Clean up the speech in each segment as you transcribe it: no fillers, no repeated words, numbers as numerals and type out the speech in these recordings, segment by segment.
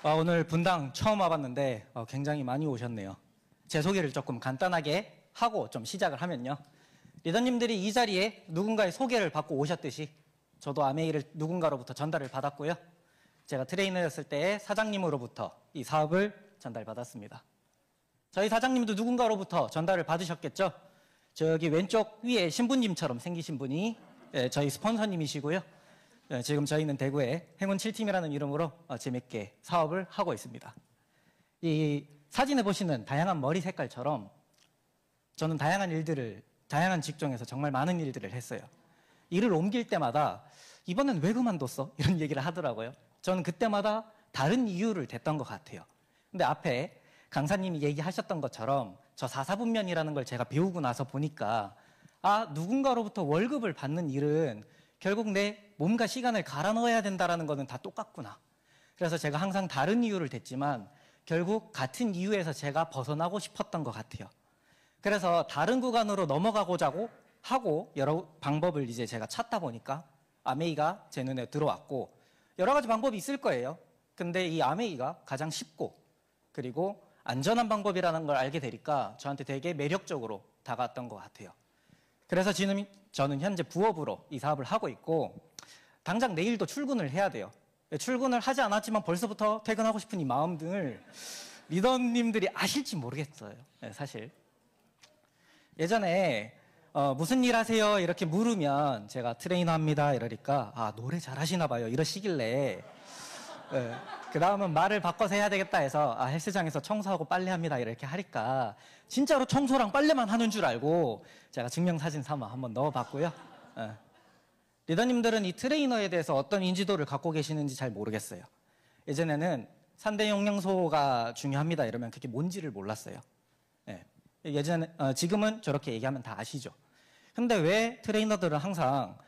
오늘 분당 처음 와봤는데 굉장히 많이 오셨네요. 제 소개를 조금 간단하게 하고 좀 시작을 하면요. 리더님들이 이 자리에 누군가의 소개를 받고 오셨듯이 저도 아메이를 누군가로부터 전달을 받았고요. 제가 트레이너였을 때 사장님으로부터 이 사업을 전달받았습니다. 저희 사장님도 누군가로부터 전달을 받으셨겠죠? 저기 왼쪽 위에 신부님처럼 생기신 분이 저희 스폰서님이시고요. 지금 저희는 대구에 행운 7팀이라는 이름으로 재밌게 사업을 하고 있습니다. 이 사진에 보시는 다양한 머리 색깔처럼 저는 다양한 직종에서 정말 많은 일들을 했어요. 일을 옮길 때마다 이번엔 왜 그만뒀어? 이런 얘기를 하더라고요. 저는 그때마다 다른 이유를 댔던 것 같아요. 근데 앞에 강사님이 얘기하셨던 것처럼 저 사사분면이라는 걸 제가 배우고 나서 보니까 누군가로부터 월급을 받는 일은 결국 내 몸과 시간을 갈아 넣어야 된다는 거는 다 똑같구나. 그래서 제가 항상 다른 이유를 댔지만 결국 같은 이유에서 제가 벗어나고 싶었던 것 같아요. 그래서 다른 구간으로 넘어가고자 하고 여러 방법을 이제 제가 찾다 보니까 아메이가 제 눈에 들어왔고 여러 가지 방법이 있을 거예요. 근데 이 아메이가 가장 쉽고 그리고 안전한 방법이라는 걸 알게 되니까 저한테 되게 매력적으로 다가왔던 것 같아요. 그래서 지금 저는 현재 부업으로 이 사업을 하고 있고 당장 내일도 출근을 해야 돼요. 출근을 하지 않았지만 벌써부터 퇴근하고 싶은 이 마음 등을 리더님들이 아실지 모르겠어요. 사실 예전에 무슨 일 하세요? 이렇게 물으면 제가 트레이너 합니다 이러니까 노래 잘하시나 봐요 이러시길래 그 다음은 말을 바꿔서 해야 되겠다 해서 헬스장에서 청소하고 빨래합니다 이렇게 하니까 진짜로 청소랑 빨래만 하는 줄 알고 제가 증명사진 삼아 한번 넣어봤고요. 리더님들은 이 트레이너에 대해서 어떤 인지도를 갖고 계시는지 잘 모르겠어요. 예전에는 3대 영양소가 중요합니다 이러면 그게 뭔지를 몰랐어요. 지금은 저렇게 얘기하면 다 아시죠. 근데 왜 트레이너들은 항상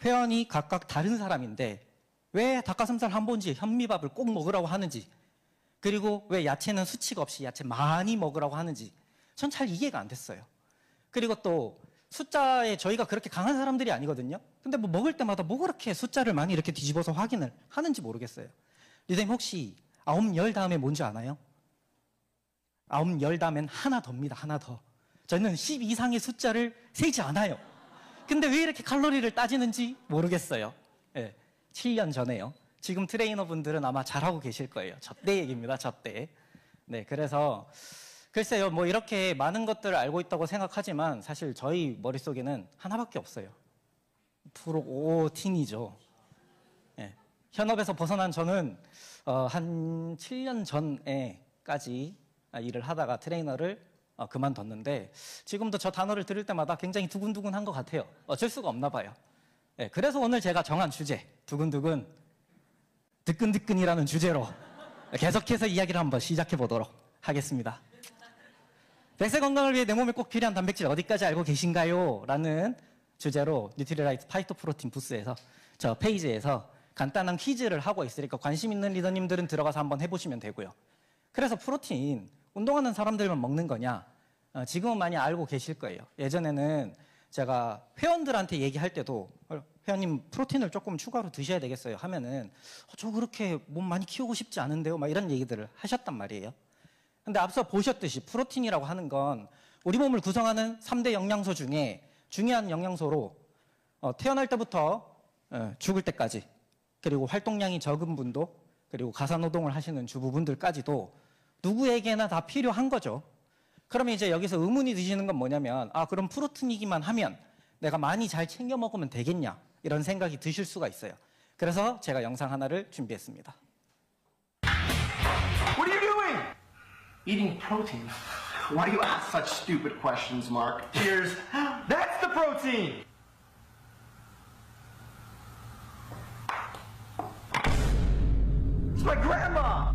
회원이 각각 다른 사람인데 왜 닭가슴살 한 봉지 현미밥을 꼭 먹으라고 하는지 그리고 왜 야채는 수치가 없이 야채 많이 먹으라고 하는지 전 잘 이해가 안 됐어요. 그리고 또 숫자에 저희가 그렇게 강한 사람들이 아니거든요. 근데 뭐 먹을 때마다 뭐 그렇게 숫자를 많이 이렇게 뒤집어서 확인을 하는지 모르겠어요. 리더님 혹시 9, 10 다음에 뭔지 아나요? 9, 10 다음엔 하나 더입니다. 하나 더. 저는 10 이상의 숫자를 세지 않아요. 근데 왜 이렇게 칼로리를 따지는지 모르겠어요. 7년 전에요. 지금 트레이너분들은 아마 잘하고 계실 거예요. 저 때 얘기입니다. 저 때. 그래서 글쎄요. 뭐 이렇게 많은 것들을 알고 있다고 생각하지만 사실 저희 머릿속에는 하나밖에 없어요. 프로틴이죠. 현업에서 벗어난 저는 한 7년 전에까지 일을 하다가 트레이너를 그만뒀는데 지금도 저 단어를 들을 때마다 굉장히 두근두근한 것 같아요. 어쩔 수가 없나 봐요. 그래서 오늘 제가 정한 주제 두근두근 뜨끈뜨끈이라는 주제로 계속해서 이야기를 한번 시작해 보도록 하겠습니다. 100세 건강을 위해 내 몸에 꼭 필요한 단백질 어디까지 알고 계신가요? 라는 주제로 뉴트리라이트 파이토프로틴 부스에서 저 페이지에서 간단한 퀴즈를 하고 있으니까 관심 있는 리더님들은 들어가서 한번 해보시면 되고요. 그래서 프로틴 운동하는 사람들만 먹는 거냐? 지금은 많이 알고 계실 거예요. 예전에는 제가 회원들한테 얘기할 때도 회원님 프로틴을 조금 추가로 드셔야 되겠어요 하면은 저 그렇게 몸 많이 키우고 싶지 않은데요 막 이런 얘기들을 하셨단 말이에요. 근데 앞서 보셨듯이 프로틴이라고 하는 건 우리 몸을 구성하는 3대 영양소 중에 중요한 영양소로 태어날 때부터 죽을 때까지 그리고 활동량이 적은 분도 그리고 가사노동을 하시는 주부분들까지도 누구에게나 다 필요한 거죠. 그러면 이제 여기서 의문이 드시는 건 뭐냐면 그럼 프로틴이기만 하면 내가 많이 잘 챙겨 먹으면 되겠냐 이런 생각이 드실 수가 있어요. 그래서 제가 영상 하나를 준비했습니다. What are you doing? Eating protein. Why do you ask such stupid questions, Mark? Cheers. That's the protein! It's my grandma!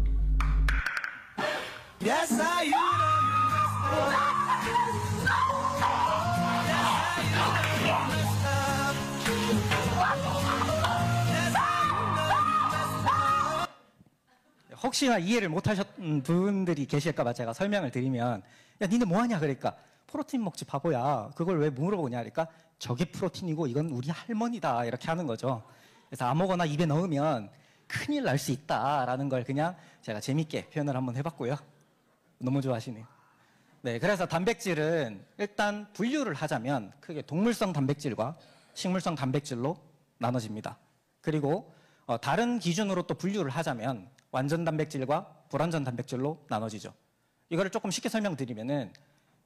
Yes, I you. 혹시나 이해를 못하셨던 분들이 계실까봐 제가 설명을 드리면 야 니네 뭐하냐 그러니까 프로틴 먹지 바보야 그걸 왜 물어보냐 그러니까 저게 프로틴이고 이건 우리 할머니다 이렇게 하는 거죠. 그래서 아무거나 입에 넣으면 큰일 날 수 있다라는 걸 그냥 제가 재밌게 표현을 한번 해봤고요. 너무 좋아하시네요. 네, 그래서 단백질은 일단 분류를 하자면 크게 동물성 단백질과 식물성 단백질로 나눠집니다. 그리고 다른 기준으로 또 분류를 하자면 완전 단백질과 불완전 단백질로 나눠지죠. 이거를 조금 쉽게 설명드리면은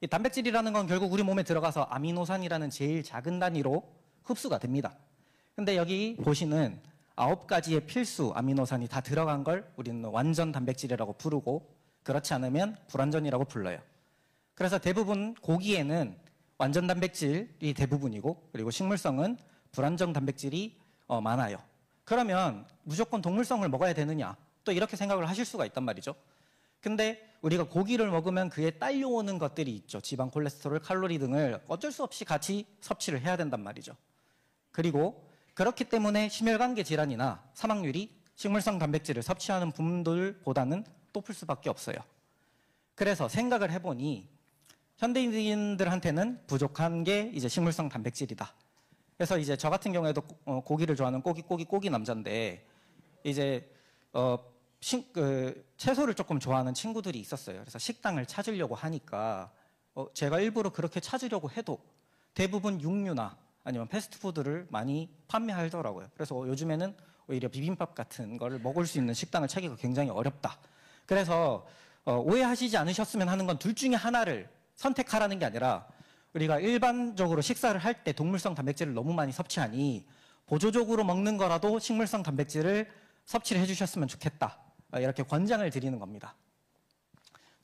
이 단백질이라는 건 결국 우리 몸에 들어가서 아미노산이라는 제일 작은 단위로 흡수가 됩니다. 근데 여기 보시는 9가지의 필수 아미노산이 다 들어간 걸 우리는 완전 단백질이라고 부르고 그렇지 않으면 불완전이라고 불러요. 그래서 대부분 고기에는 완전 단백질이 대부분이고 그리고 식물성은 불완전 단백질이 많아요. 그러면 무조건 동물성을 먹어야 되느냐? 또 이렇게 생각을 하실 수가 있단 말이죠. 근데 우리가 고기를 먹으면 그에 딸려오는 것들이 있죠. 지방, 콜레스테롤, 칼로리 등을 어쩔 수 없이 같이 섭취를 해야 된단 말이죠. 그리고 그렇기 때문에 심혈관계 질환이나 사망률이 식물성 단백질을 섭취하는 분들보다는 높을 수밖에 없어요. 그래서 생각을 해보니 현대인들한테는 부족한 게 이제 식물성 단백질이다. 그래서 이제 저 같은 경우에도 고기를 좋아하는 꼬기 남자인데 이제 채소를 조금 좋아하는 친구들이 있었어요. 그래서 식당을 찾으려고 하니까 제가 일부러 그렇게 찾으려고 해도 대부분 육류나 아니면 패스트푸드를 많이 판매하더라고요. 그래서 요즘에는 오히려 비빔밥 같은 거를 먹을 수 있는 식당을 찾기가 굉장히 어렵다. 그래서 오해하시지 않으셨으면 하는 건 둘 중에 하나를 선택하라는 게 아니라 우리가 일반적으로 식사를 할 때 동물성 단백질을 너무 많이 섭취하니 보조적으로 먹는 거라도 식물성 단백질을 섭취를 해주셨으면 좋겠다. 이렇게 권장을 드리는 겁니다.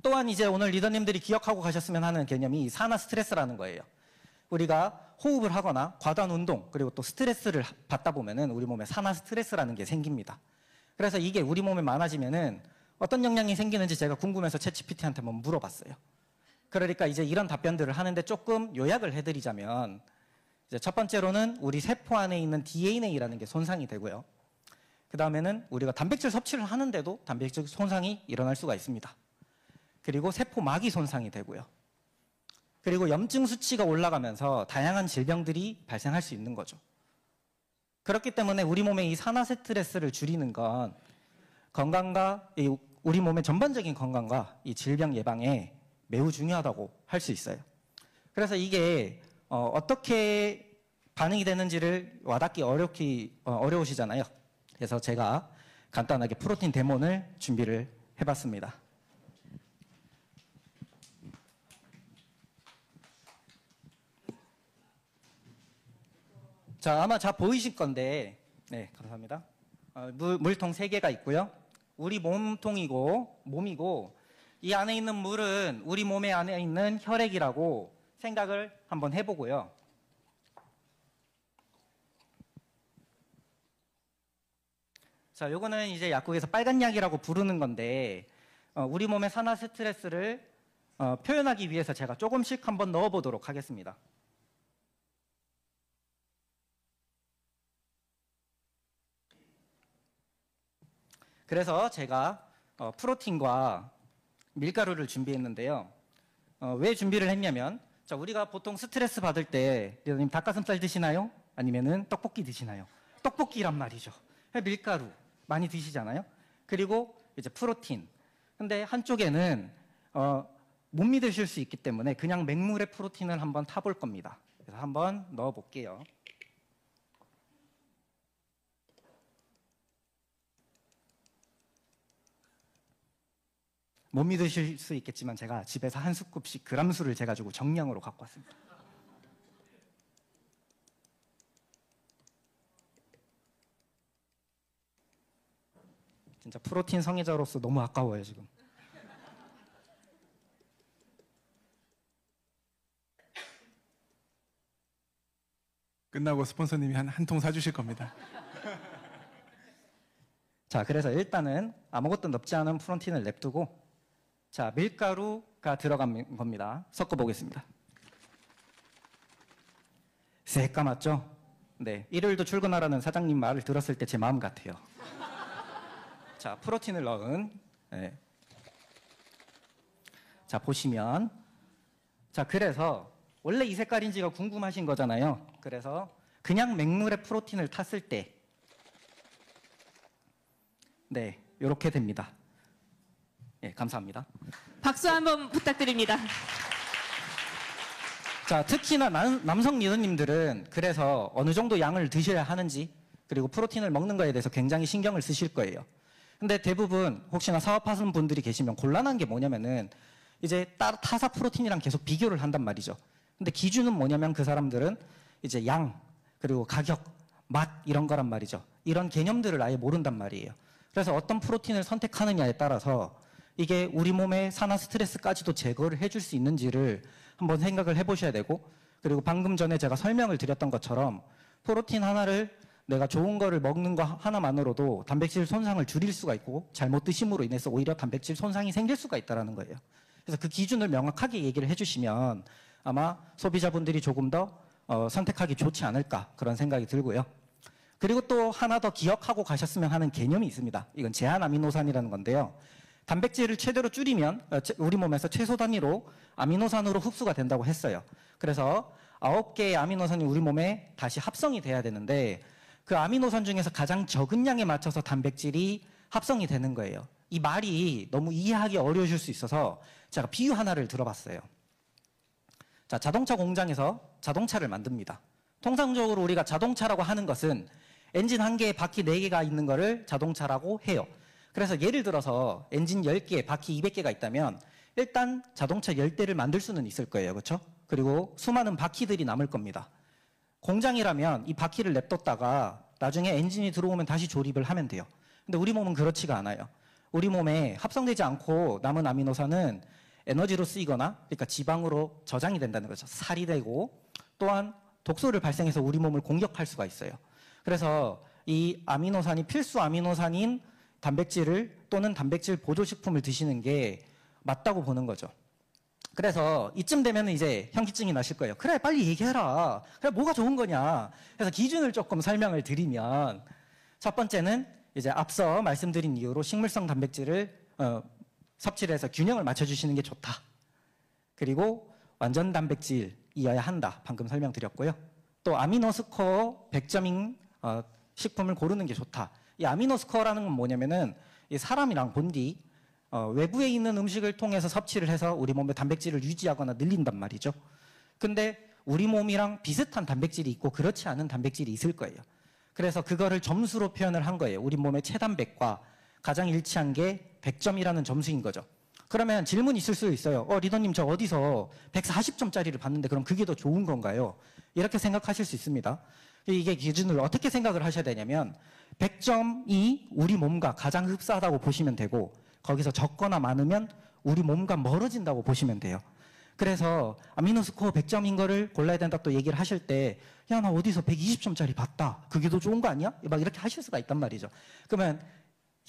또한 이제 오늘 리더님들이 기억하고 가셨으면 하는 개념이 산화 스트레스라는 거예요. 우리가 호흡을 하거나 과도한 운동 그리고 또 스트레스를 받다 보면은 우리 몸에 산화 스트레스라는 게 생깁니다. 그래서 이게 우리 몸에 많아지면은 어떤 영향이 생기는지 제가 궁금해서 챗GPT한테 한번 물어봤어요. 그러니까 이제 이런 답변들을 하는데 조금 요약을 해드리자면 이제 첫 번째로는 우리 세포 안에 있는 DNA라는 게 손상이 되고요. 그 다음에는 우리가 단백질 섭취를 하는데도 단백질 손상이 일어날 수가 있습니다. 그리고 세포막이 손상이 되고요. 그리고 염증 수치가 올라가면서 다양한 질병들이 발생할 수 있는 거죠. 그렇기 때문에 우리 몸의 이 산화 스트레스를 줄이는 건 건강과 우리 몸의 전반적인 건강과 이 질병 예방에 매우 중요하다고 할 수 있어요. 그래서 이게 어떻게 반응이 되는지를 와닿기 어려우시잖아요. 그래서 제가 간단하게 프로틴 데모를 준비를 해봤습니다. 자, 아마 잘 보이실 건데, 네, 감사합니다. 물통 3개가 있고요. 우리 몸이고, 이 안에 있는 물은 우리 몸의 안에 있는 혈액이라고 생각을 한번 해보고요. 자, 요거는 이제 약국에서 빨간 약이라고 부르는 건데, 우리 몸의 산화 스트레스를 표현하기 위해서 제가 조금씩 한번 넣어보도록 하겠습니다. 그래서 제가 프로틴과 밀가루를 준비했는데요. 왜 준비를 했냐면, 자, 우리가 보통 스트레스 받을 때, 리더님 닭가슴살 드시나요? 아니면은 떡볶이 드시나요? 떡볶이란 말이죠. 밀가루 많이 드시잖아요. 그리고 이제 프로틴. 근데 한쪽에는 못 믿으실 수 있기 때문에 그냥 맹물에 프로틴을 한번 타볼 겁니다. 그래서 한번 넣어 볼게요. 못 믿으실 수 있겠지만 제가 집에서 한 스쿱씩 그람수를 재가지고 정량으로 갖고 왔습니다. 진짜 프로틴 성애자로서 너무 아까워요, 지금. 끝나고 스폰서님이 한 통 사주실 겁니다. 자, 그래서 일단은 아무것도 넣지 않은 프로틴을 냅두고, 자, 밀가루가 들어간 겁니다. 섞어보겠습니다. 새까맣죠? 네, 일요일도 출근하라는 사장님 말을 들었을 때 제 마음 같아요. 자, 프로틴을 넣은, 네. 자, 보시면, 자, 그래서 원래 이 색깔인지가 궁금하신 거잖아요. 그래서 그냥 맹물에 프로틴을 탔을 때 네, 이렇게 됩니다. 예, 감사합니다. 박수 한번 부탁드립니다. 자, 특히나 남성 리더님들은 그래서 어느 정도 양을 드셔야 하는지 그리고 프로틴을 먹는 거에 대해서 굉장히 신경을 쓰실 거예요. 근데 대부분 혹시나 사업하시는 분들이 계시면 곤란한 게 뭐냐면은 이제 타사 프로틴이랑 계속 비교를 한단 말이죠. 근데 기준은 뭐냐면 그 사람들은 이제 양, 그리고 가격, 맛 이런 거란 말이죠. 이런 개념들을 아예 모른단 말이에요. 그래서 어떤 프로틴을 선택하느냐에 따라서 이게 우리 몸의 산화 스트레스까지도 제거를 해줄 수 있는지를 한번 생각을 해보셔야 되고, 그리고 방금 전에 제가 설명을 드렸던 것처럼 프로틴 하나를 내가 좋은 거를 먹는 거 하나만으로도 단백질 손상을 줄일 수가 있고 잘못 드심으로 인해서 오히려 단백질 손상이 생길 수가 있다는 거예요. 그래서 그 기준을 명확하게 얘기를 해주시면 아마 소비자분들이 조금 더 선택하기 좋지 않을까 그런 생각이 들고요. 그리고 또 하나 더 기억하고 가셨으면 하는 개념이 있습니다. 이건 제한 아미노산이라는 건데요. 단백질을 최대로 줄이면 우리 몸에서 최소 단위로 아미노산으로 흡수가 된다고 했어요. 그래서 9개의 아미노산이 우리 몸에 다시 합성이 돼야 되는데 그 아미노산 중에서 가장 적은 양에 맞춰서 단백질이 합성이 되는 거예요. 이 말이 너무 이해하기 어려우실 수 있어서 제가 비유 하나를 들어봤어요. 자, 자동차 공장에서 자동차를 만듭니다. 통상적으로 우리가 자동차라고 하는 것은 엔진 한 개에 바퀴 4개가 있는 거를 자동차라고 해요. 그래서 예를 들어서 엔진 10개, 바퀴 200개가 있다면 일단 자동차 10대를 만들 수는 있을 거예요. 그렇죠? 그리고 수많은 바퀴들이 남을 겁니다. 공장이라면 이 바퀴를 냅뒀다가 나중에 엔진이 들어오면 다시 조립을 하면 돼요. 근데 우리 몸은 그렇지가 않아요. 우리 몸에 합성되지 않고 남은 아미노산은 에너지로 쓰이거나 그러니까 지방으로 저장이 된다는 거죠. 살이 되고 또한 독소를 발생해서 우리 몸을 공격할 수가 있어요. 그래서 이 아미노산이 필수 아미노산인 단백질을 또는 단백질 보조식품을 드시는 게 맞다고 보는 거죠. 그래서 이쯤 되면 이제 현기증이 나실 거예요. 그래, 빨리 얘기해라. 그래, 뭐가 좋은 거냐. 그래서 기준을 조금 설명을 드리면 첫 번째는 이제 앞서 말씀드린 이유로 식물성 단백질을 섭취를 해서 균형을 맞춰주시는 게 좋다. 그리고 완전 단백질이어야 한다. 방금 설명드렸고요. 또 아미노 스코어 100점인 식품을 고르는 게 좋다. 이 아미노 스코어라는 건 뭐냐면은 이 사람이랑 본디 외부에 있는 음식을 통해서 섭취를 해서 우리 몸에 단백질을 유지하거나 늘린단 말이죠. 근데 우리 몸이랑 비슷한 단백질이 있고 그렇지 않은 단백질이 있을 거예요. 그래서 그거를 점수로 표현을 한 거예요. 우리 몸의 체단백과 가장 일치한 게 100점이라는 점수인 거죠. 그러면 질문이 있을 수 있어요. 리더님 저 어디서 140점짜리를 봤는데 그럼 그게 더 좋은 건가요? 이렇게 생각하실 수 있습니다. 이게 기준을 어떻게 생각을 하셔야 되냐면 100점이 우리 몸과 가장 흡사하다고 보시면 되고 거기서 적거나 많으면 우리 몸과 멀어진다고 보시면 돼요. 그래서 아미노스코어 100점인 거를 골라야 된다 또 얘기를 하실 때 야, 나 어디서 120점짜리 봤다. 그게 더 좋은 거 아니야? 막 이렇게 하실 수가 있단 말이죠. 그러면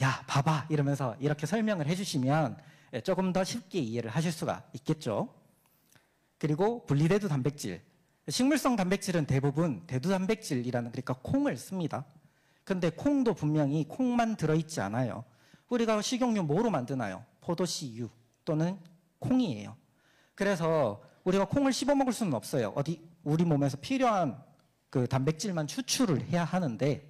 야, 봐봐 이러면서 이렇게 설명을 해주시면 조금 더 쉽게 이해를 하실 수가 있겠죠. 그리고 분리대두 단백질. 식물성 단백질은 대부분 대두 단백질이라는 그러니까 콩을 씁니다. 근데 콩도 분명히 콩만 들어있지 않아요. 우리가 식용유 뭐로 만드나요? 포도씨유 또는 콩이에요. 그래서 우리가 콩을 씹어 먹을 수는 없어요. 우리 몸에서 필요한 그 단백질만 추출을 해야 하는데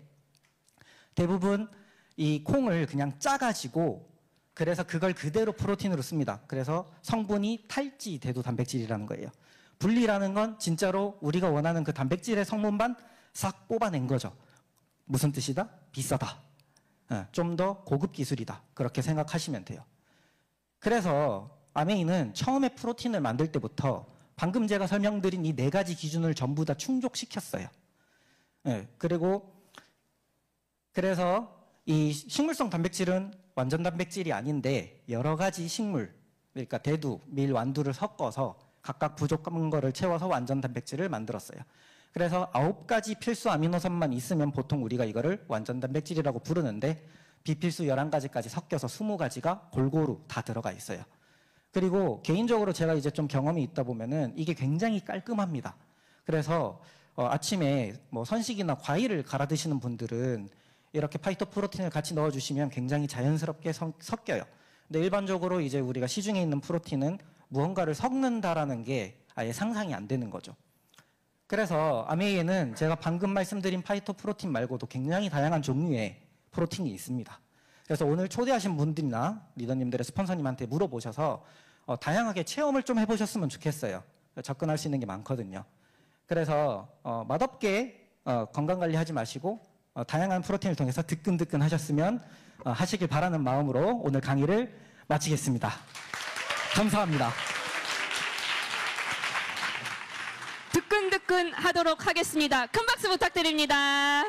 대부분 이 콩을 그냥 짜가지고 그래서 그걸 그대로 프로틴으로 씁니다. 그래서 성분이 탈지 대두 단백질이라는 거예요. 분리라는 건 진짜로 우리가 원하는 그 단백질의 성분만 싹 뽑아낸 거죠. 무슨 뜻이다? 비싸다. 좀 더 고급 기술이다. 그렇게 생각하시면 돼요. 그래서 아메이는 처음에 프로틴을 만들 때부터 방금 제가 설명드린 이 4가지 기준을 전부 다 충족시켰어요. 그래서 이 식물성 단백질은 완전 단백질이 아닌데 여러 가지 식물, 그러니까 대두, 밀, 완두를 섞어서 각각 부족한 거를 채워서 완전 단백질을 만들었어요. 그래서 9가지 필수 아미노산만 있으면 보통 우리가 이거를 완전 단백질이라고 부르는데 비필수 11가지까지 섞여서 20가지가 골고루 다 들어가 있어요. 그리고 개인적으로 제가 이제 좀 경험이 있다 보면은 이게 굉장히 깔끔합니다. 그래서 아침에 뭐 선식이나 과일을 갈아 드시는 분들은 이렇게 파이토프로틴을 같이 넣어주시면 굉장히 자연스럽게 섞여요. 근데 일반적으로 이제 우리가 시중에 있는 프로틴은 무언가를 섞는다라는 게 아예 상상이 안 되는 거죠. 그래서 아메이에는 제가 방금 말씀드린 파이토프로틴 말고도 굉장히 다양한 종류의 프로틴이 있습니다. 그래서 오늘 초대하신 분들이나 리더님들의 스폰서님한테 물어보셔서 다양하게 체험을 좀 해보셨으면 좋겠어요. 접근할 수 있는 게 많거든요. 그래서 맛없게 건강관리하지 마시고 다양한 프로틴을 통해서 뜨끈뜨끈 하셨으면 하시길 바라는 마음으로 오늘 강의를 마치겠습니다. 감사합니다. 뜨끈뜨끈 하도록 하겠습니다. 큰 박수 부탁드립니다.